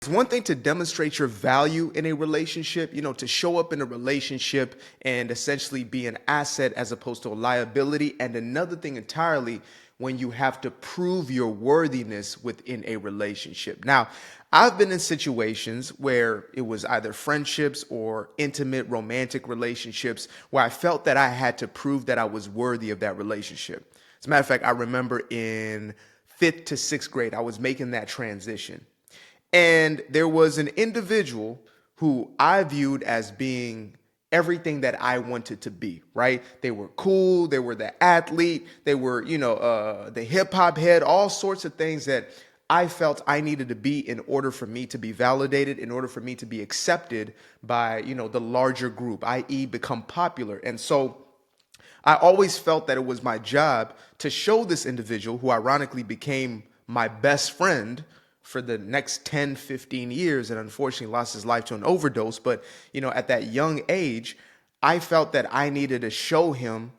It's one thing to demonstrate your value in a relationship, to show up in a relationship and essentially be an asset as opposed to a liability. And another thing entirely when you have to prove your worthiness within a relationship. Now, I've been in situations where it was either friendships or intimate romantic relationships where I felt that I had to prove that I was worthy of that relationship. As a matter of fact, I remember in fifth to sixth grade, I was making that transition. And there was an individual who I viewed as being everything that I wanted to be, right? They were cool, they were the athlete, they were, the hip hop head, all sorts of things that I felt I needed to be in order for me to be validated, in order for me to be accepted by, the larger group, i.e., become popular. And so I always felt that it was my job to show this individual, who ironically became my best friend for the next 10, 15 years, and unfortunately lost his life to an overdose. But, at that young age, I felt that I needed to show him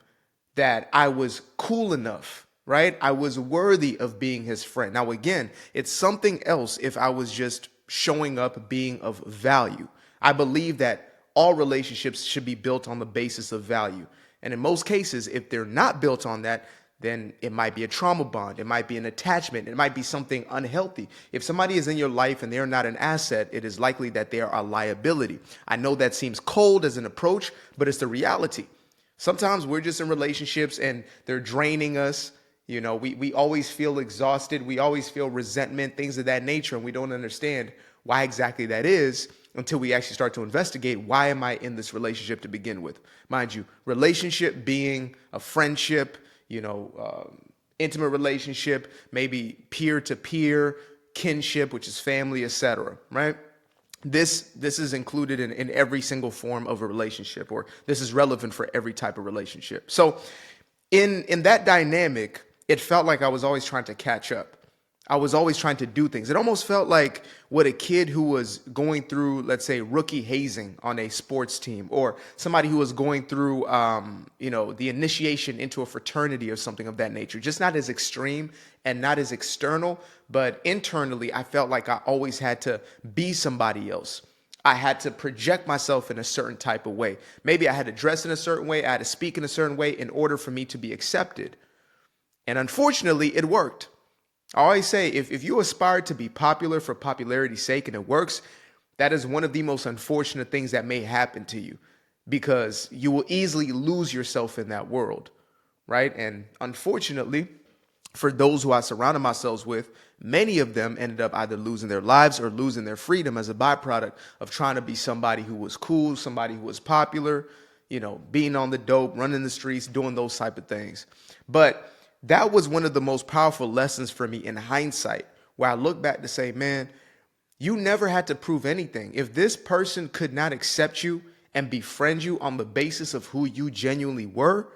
that I was cool enough, right? I was worthy of being his friend. Now, again, it's something else if I was just showing up being of value. I believe that all relationships should be built on the basis of value. And in most cases, if they're not built on that, then it might be a trauma bond. It might be an attachment. It might be something unhealthy. If somebody is in your life and they're not an asset, it is likely that they are a liability. I know that seems cold as an approach, but it's the reality. Sometimes we're just in relationships and they're draining us. We always feel exhausted. We always feel resentment, things of that nature. And we don't understand why exactly that is until we actually start to investigate, why am I in this relationship to begin with? Mind you, relationship being a friendship, intimate relationship, maybe peer-to-peer, kinship, which is family, etc. Right? This is included in every single form of a relationship, or this is relevant for every type of relationship. So in that dynamic, it felt like I was always trying to catch up. I was always trying to do things. It almost felt like what a kid who was going through, let's say, rookie hazing on a sports team, or somebody who was going through, the initiation into a fraternity or something of that nature. Just not as extreme and not as external, but internally, I felt like I always had to be somebody else. I had to project myself in a certain type of way. Maybe I had to dress in a certain way. I had to speak in a certain way in order for me to be accepted. And unfortunately, it worked. I always say, if you aspire to be popular for popularity's sake and it works, that is one of the most unfortunate things that may happen to you, because you will easily lose yourself in that world, right? And unfortunately, for those who I surrounded myself with, many of them ended up either losing their lives or losing their freedom as a byproduct of trying to be somebody who was cool, somebody who was popular, being on the dope, running the streets, doing those type of things. But that was one of the most powerful lessons for me in hindsight, where I look back to say, man, you never had to prove anything. If this person could not accept you and befriend you on the basis of who you genuinely were,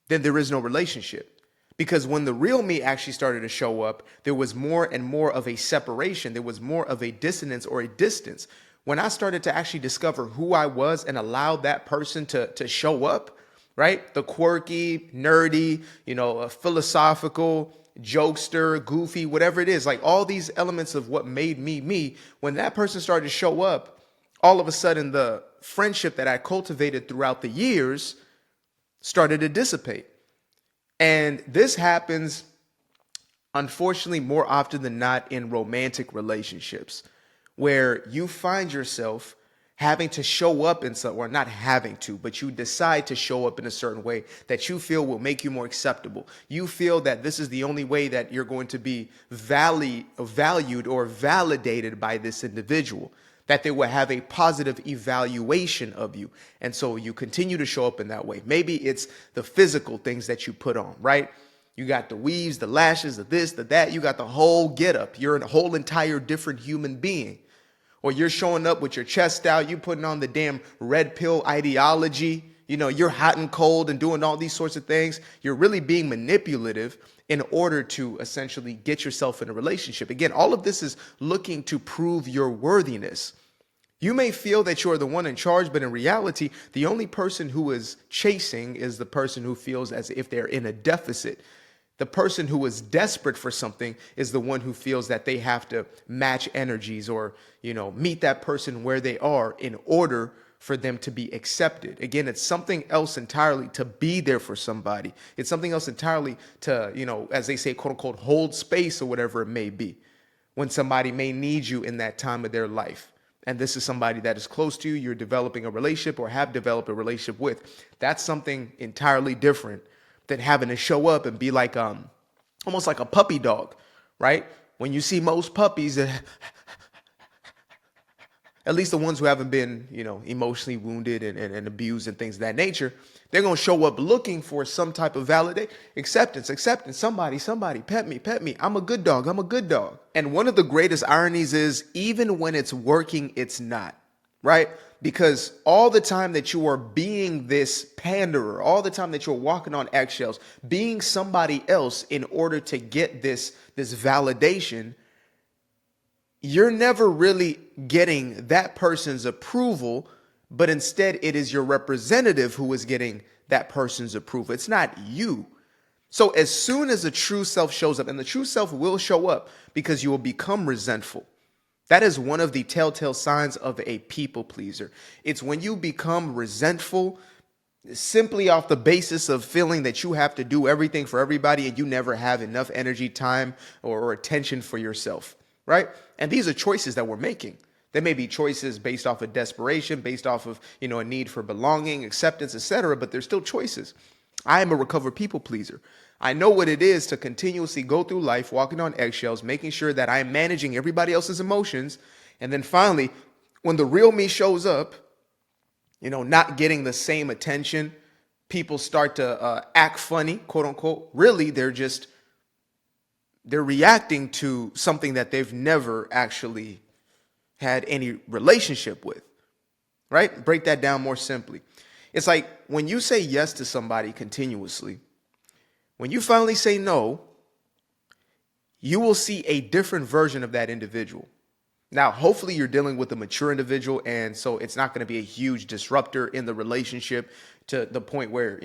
then there is no relationship. Because when the real me actually started to show up, there was more and more of a separation. There was more of a dissonance or a distance. When I started to actually discover who I was and allowed that person to show up, right? The quirky, nerdy, a philosophical, jokester, goofy, whatever it is, like all these elements of what made me me, when that person started to show up, all of a sudden the friendship that I cultivated throughout the years started to dissipate. And this happens, unfortunately, more often than not in romantic relationships, where you find yourself having to show up in some, or not having to, but you decide to show up in a certain way that you feel will make you more acceptable. You feel that this is the only way that you're going to be valued or validated by this individual, that they will have a positive evaluation of you. And so you continue to show up in that way. Maybe it's the physical things that you put on, right? You got the weaves, the lashes, the this, the that. You got the whole get up. You're a whole entire different human being. Or you're showing up with your chest out, you putting on the damn red pill ideology, you're hot and cold and doing all these sorts of things. You're really being manipulative in order to essentially get yourself in a relationship. Again, all of this is looking to prove your worthiness. You may feel that you're the one in charge, but in reality, the only person who is chasing is the person who feels as if they're in a deficit. The person who is desperate for something is the one who feels that they have to match energies or, meet that person where they are in order for them to be accepted. Again, it's something else entirely to be there for somebody. It's something else entirely to, as they say, quote unquote, hold space or whatever it may be when somebody may need you in that time of their life. And this is somebody that is close to you, you're developing a relationship or have developed a relationship with. That's something entirely different than having to show up and be like almost like a puppy dog, right? When you see most puppies, at least the ones who haven't been, emotionally wounded and abused and things of that nature, they're going to show up looking for some type of validation, acceptance, somebody, pet me. I'm a good dog. And one of the greatest ironies is even when it's working, it's not, right? Because all the time that you are being this panderer, all the time that you're walking on eggshells, being somebody else in order to get this validation, you're never really getting that person's approval, but instead it is your representative who is getting that person's approval. It's not you. So as soon as the true self shows up, and the true self will show up because you will become resentful. That is one of the telltale signs of a people pleaser. It's when you become resentful simply off the basis of feeling that you have to do everything for everybody and you never have enough energy, time, or attention for yourself, right? And these are choices that we're making. There may be choices based off of desperation, based off of, a need for belonging, acceptance, etc., but they're still choices. I am a recovered people pleaser. I know what it is to continuously go through life walking on eggshells, making sure that I'm managing everybody else's emotions. And then finally, when the real me shows up, not getting the same attention, people start to act funny, quote unquote. Really, they're reacting to something that they've never actually had any relationship with, right? Break that down more simply. It's like when you say yes to somebody continuously, when you finally say no, you will see a different version of that individual. Now, hopefully you're dealing with a mature individual, and so it's not going to be a huge disruptor in the relationship to the point where,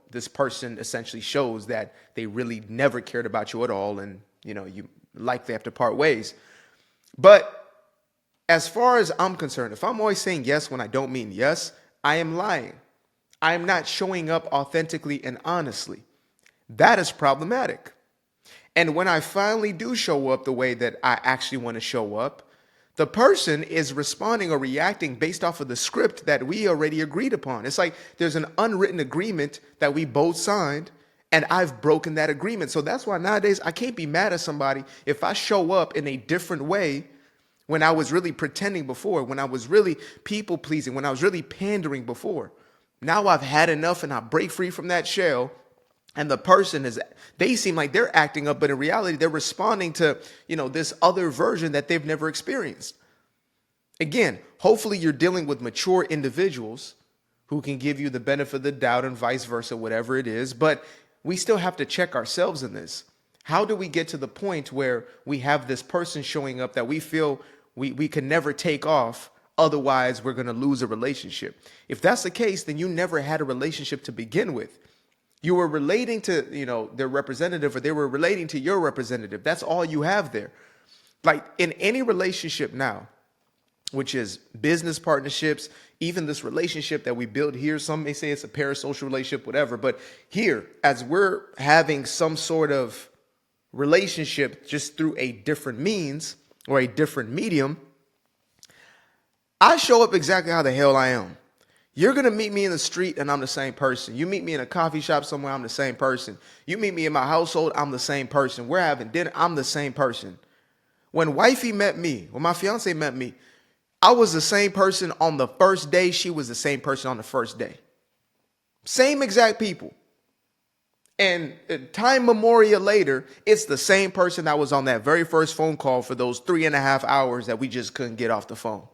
this person essentially shows that they really never cared about you at all, and, you likely have to part ways. But as far as I'm concerned, if I'm always saying yes when I don't mean yes, I am lying. I am not showing up authentically and honestly. That is problematic. And when I finally do show up the way that I actually want to show up, the person is responding or reacting based off of the script that we already agreed upon. It's like there's an unwritten agreement that we both signed, and I've broken that agreement. So that's why nowadays I can't be mad at somebody if I show up in a different way when I was really pretending before, when I was really people pleasing, when I was really pandering before. Now I've had enough and I break free from that shell. And the person they seem like they're acting up, but in reality, they're responding to, this other version that they've never experienced. Again, hopefully you're dealing with mature individuals who can give you the benefit of the doubt and vice versa, whatever it is. But we still have to check ourselves in this. How do we get to the point where we have this person showing up that we feel we can never take off? Otherwise, we're going to lose a relationship. If that's the case, then you never had a relationship to begin with. You were relating to, their representative, or they were relating to your representative. That's all you have there. Like in any relationship now, which is business partnerships, even this relationship that we build here, some may say it's a parasocial relationship, whatever. But here, as we're having some sort of relationship just through a different means or a different medium, I show up exactly how the hell I am. You're going to meet me in the street and I'm the same person. You meet me in a coffee shop somewhere, I'm the same person. You meet me in my household, I'm the same person. We're having dinner, I'm the same person. When wifey met me, when my fiance met me, I was the same person on the first day. She was the same person on the first day. Same exact people. And time memorial later, it's the same person that was on that very first phone call for those 3.5 hours that we just couldn't get off the phone.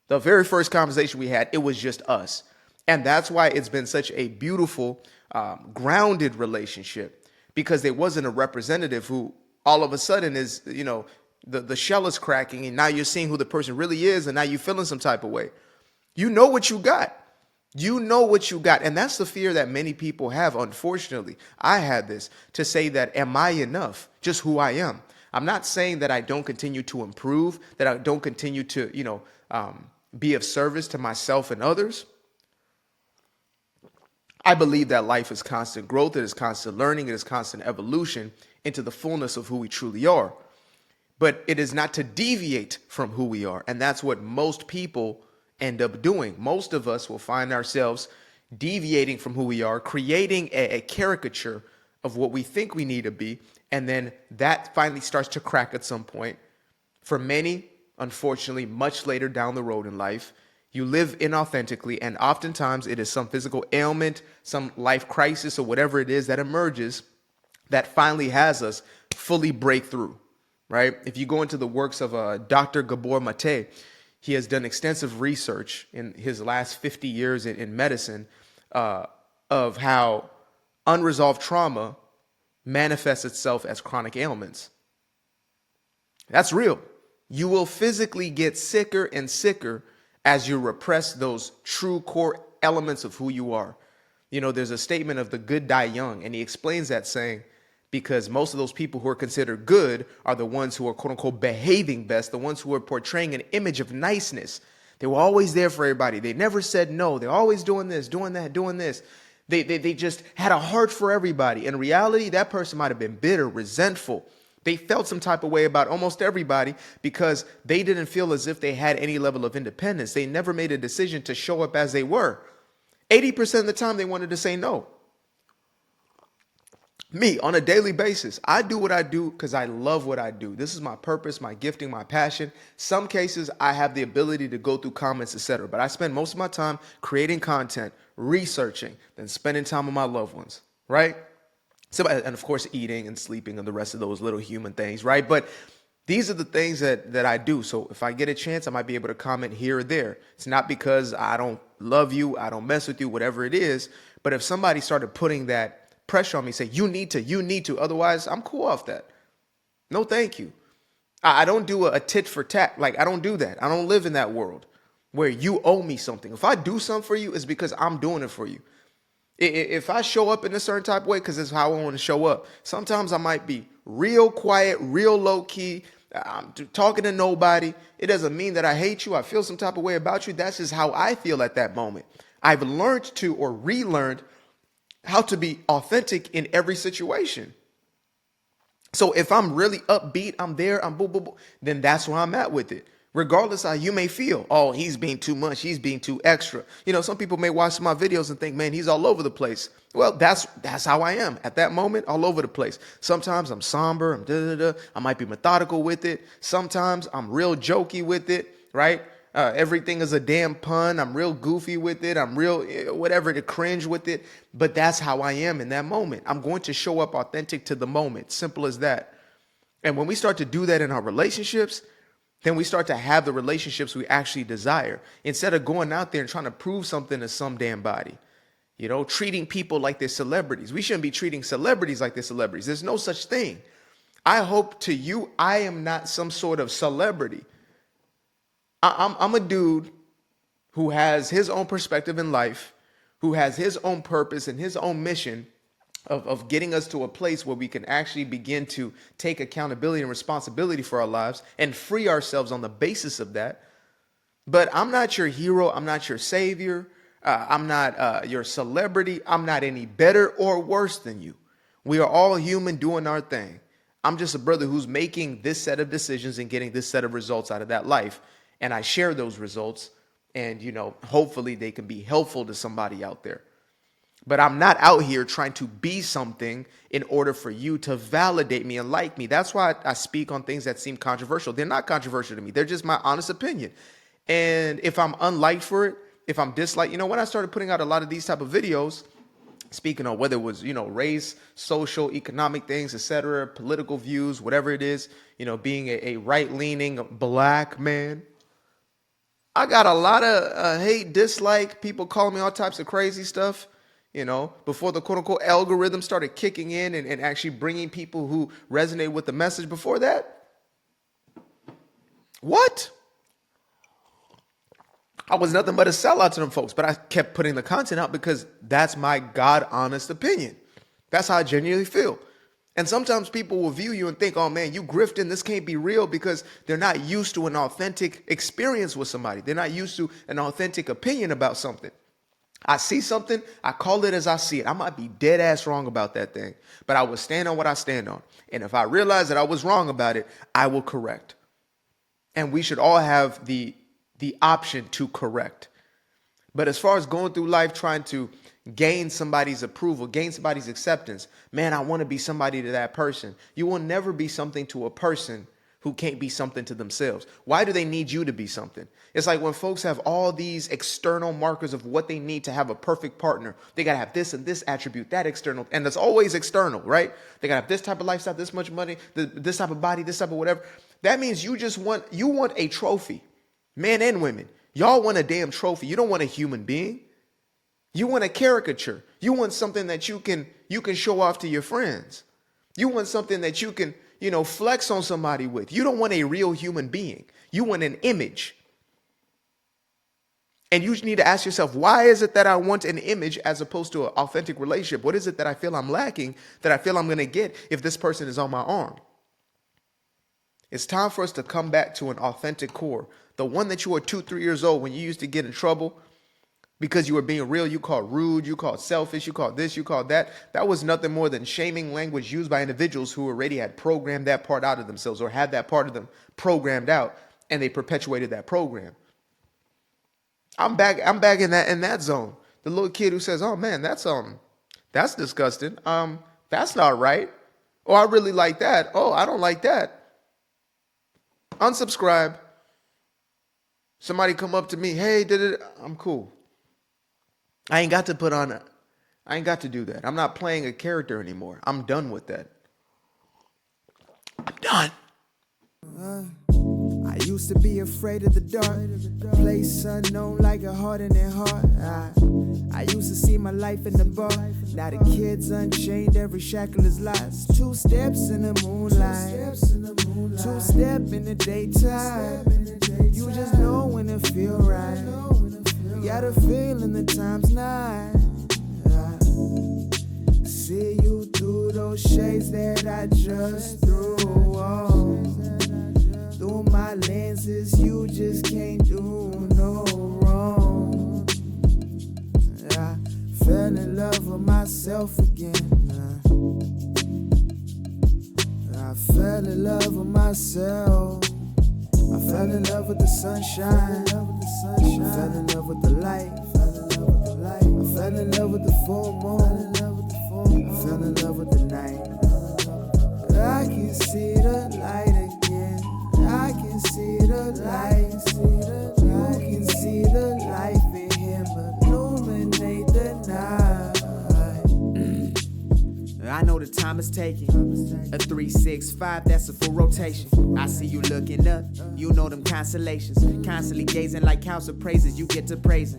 The very first conversation we had, it was just us. And that's why it's been such a beautiful, grounded relationship, because there wasn't a representative who all of a sudden is, the shell is cracking and now you're seeing who the person really is and now you're feeling some type of way. You know what you got. You know what you got. And that's the fear that many people have. Unfortunately, I had this to say that, am I enough? Just who I am. I'm not saying that I don't continue to improve, that I don't continue to, be of service to myself and others. I believe that life is constant growth. It is constant learning. It is constant evolution into the fullness of who we truly are. But it is not to deviate from who we are. And that's what most people end up doing. Most of us will find ourselves deviating from who we are, creating a caricature of what we think we need to be. And then that finally starts to crack at some point. For many, unfortunately, much later down the road in life, you live inauthentically, and oftentimes it is some physical ailment, some life crisis, or whatever it is that emerges that finally has us fully break through, right? If you go into the works of Dr. Gabor Mate, he has done extensive research in his last 50 years in medicine of how unresolved trauma manifests itself as chronic ailments. That's real. You will physically get sicker and sicker as you repress those true core elements of who you are. There's a statement of the good die young, and he explains that saying, because most of those people who are considered good are the ones who are quote unquote behaving best, the ones who are portraying an image of niceness. They were always there for everybody. They never said no. They're always doing this, doing that, doing this. They just had a heart for everybody. In reality, that person might have been bitter, resentful. They felt some type of way about almost everybody because they didn't feel as if they had any level of independence. They never made a decision to show up as they were. 80% of the time, they wanted to say no. Me, on a daily basis, I do what I do because I love what I do. This is my purpose, my gifting, my passion. Some cases, I have the ability to go through comments, etc. But I spend most of my time creating content, researching, then spending time with my loved ones, right? So, and of course, eating and sleeping and the rest of those little human things, right? But these are the things that I do. So if I get a chance, I might be able to comment here or there. It's not because I don't love you, I don't mess with you, whatever it is. But if somebody started putting that pressure on me, say, you need to, otherwise I'm cool off that. No, thank you. I don't do a tit for tat. Like, I don't do that. I don't live in that world where you owe me something. If I do something for you, it's because I'm doing it for you. If I show up in a certain type of way, because it's how I want to show up, sometimes I might be real quiet, real low key. I'm talking to nobody. It doesn't mean that I hate you. I feel some type of way about you. That's just how I feel at that moment. I've learned to, or relearned how to be authentic in every situation. So if I'm really upbeat, I'm there, I'm boo, boo, boo, then that's where I'm at with it. Regardless how you may feel, oh, he's being too much, he's being too extra. Some people may watch my videos and think, man, he's all over the place. Well, that's how I am at that moment, all over the place. Sometimes I'm somber, I'm da-da-da. I might be methodical with it. Sometimes I'm real jokey with it, right? Everything is a damn pun. I'm real goofy with it. I'm real whatever to cringe with it. But that's how I am in that moment. I'm going to show up authentic to the moment. Simple as that. And when we start to do that in our relationships, then we start to have the relationships we actually desire instead of going out there and trying to prove something to some damn body. Treating people like they're celebrities. We shouldn't be treating celebrities like they're celebrities. There's no such thing. I hope to you, I am not some sort of celebrity. I'm a dude who has his own perspective in life, who has his own purpose and his own mission of getting us to a place where we can actually begin to take accountability and responsibility for our lives and free ourselves on the basis of that. But I'm not your hero. I'm not your savior. I'm not your celebrity. I'm not any better or worse than you. We are all human doing our thing. I'm just a brother who's making this set of decisions and getting this set of results out of that life. And I share those results and, hopefully they can be helpful to somebody out there. But I'm not out here trying to be something in order for you to validate me and like me. That's why I speak on things that seem controversial. They're not controversial to me. They're just my honest opinion. And if I'm unliked for it, if I'm disliked, when I started putting out a lot of these type of videos, speaking on whether it was, race, social, economic things, etc., political views, whatever it is, being a right-leaning black man, I got a lot of hate, dislike, people calling me all types of crazy stuff. Before the quote unquote algorithm started kicking in and actually bringing people who resonate with the message before that. What? I was nothing but a sellout to them folks, but I kept putting the content out because that's my God honest opinion. That's how I genuinely feel. And sometimes people will view you and think, oh man, you grifting, this can't be real, because they're not used to an authentic experience with somebody. They're not used to an authentic opinion about something. I see something, I call it as I see it. I might be dead ass wrong about that thing, but I will stand on what I stand on. And if I realize that I was wrong about it, I will correct. And we should all have the option to correct. But as far as going through life trying to gain somebody's approval, gain somebody's acceptance, man, I want to be somebody to that person. You will never be something to a person who can't be something to themselves. Why do they need you to be something? It's like when folks have all these external markers of what they need to have a perfect partner. They got to have this and this attribute, that external, and it's always external, right? They got to have this type of lifestyle, this much money, this type of body, this type of whatever. That means you want a trophy. Men and women, y'all want a damn trophy. You don't want a human being. You want a caricature. You want something that you can show off to your friends. You want something that you can, flex on somebody with. You don't want a real human being. You want an image. And you need to ask yourself, why is it that I want an image as opposed to an authentic relationship? What is it that I feel I'm lacking, that I feel I'm going to get if this person is on my arm? It's time for us to come back to an authentic core. The one that you were 2-3 years old when you used to get in trouble because you were being real, you called rude, you called selfish, you called this, you called that. That was nothing more than shaming language used by individuals who already had programmed that part out of themselves or had that part of them programmed out, and they perpetuated that program. I'm back in that zone. The little kid who says, "Oh man, that's disgusting. That's not right. Oh, I really like that. Oh, I don't like that." Unsubscribe. Somebody come up to me, "Hey, I'm cool. I ain't got to do that. I'm not playing a character anymore. I'm done with that. I'm done." I used to be afraid of the dark, a place unknown like a heart in their heart. I used to see my life in the bar. Now the kids unchained, every shackle is lost. 2 steps in the moonlight, 2-step in the daytime. You just know when it feel right. You got a feeling the time's not. See you through those shades that I just threw on. Through my lenses, you just can't do no wrong. I fell in love with myself again. I fell in love with myself. I fell in love with the sunshine. I fell in love with the light. I fell in love with the full moon. I fell in love with the night. I can see the light again. I can see the light. You can see the life in him illuminate the night. I know the time is taking. A 3-6-5, that's a full rotation. I see you looking up, you know them constellations. Constantly gazing like house of praises, you get to praising.